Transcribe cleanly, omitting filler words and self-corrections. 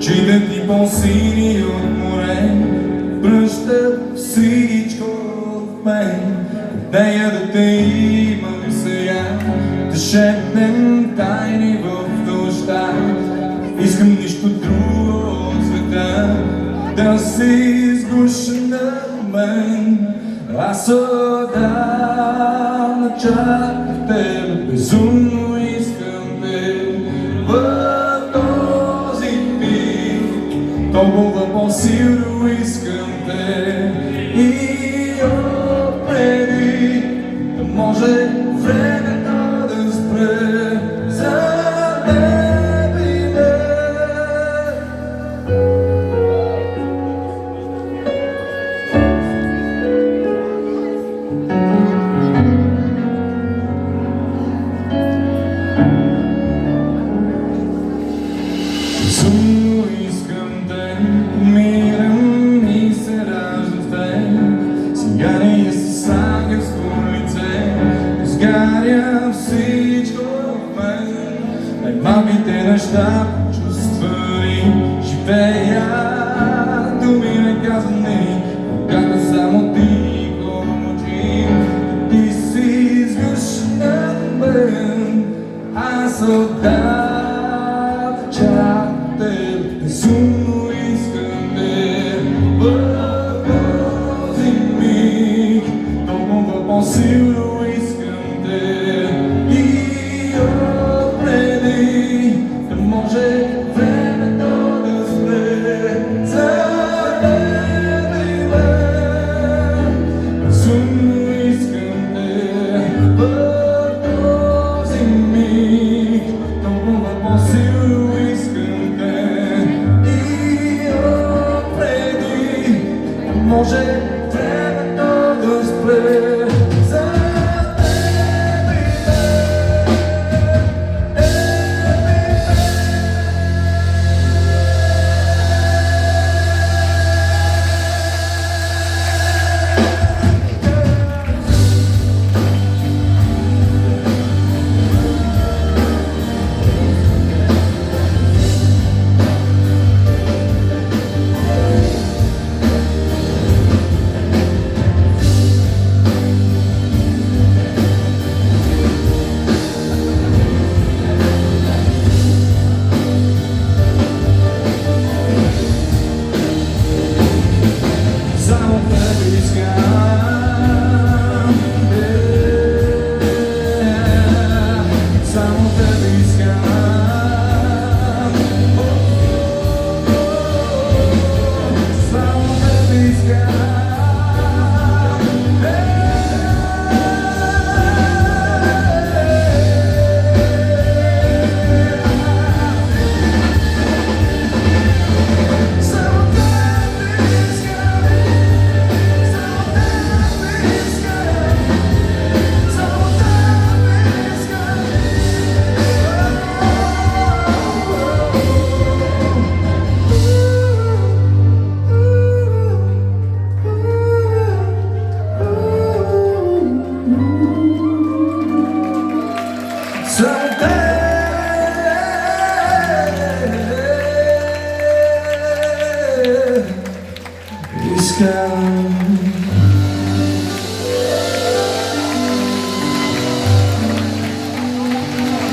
Очите ти по-сини от море връщат всичко в мен. Нея да те имам сега, да шепнем тайни в нощта. Искам нищо друго от света да се изгуша на мен. Аз отдавна чаках теб, безумно искам те в този миг. Толкова по-силно искам те и отпреди да може времето да спре за теб и мен. Безумно искам те, умирам и се раждам в те. Сияние със ангелско лице, изгаря всичко в мен. Най-малките неща почувствани, живеят думи неказани, когато само ти го мълчи. Ти си изгушна мен, аз отдавна чакам теб, безумно искам те в този миг. Толкова по-силно искам те и отпреди да може времето да спре за теб и мен. Безумно искам те в този миг. Толкова по-силно искам те и отпреди да може времето да спре за теб и само теб искам, само теб искам, само теб искам. Искам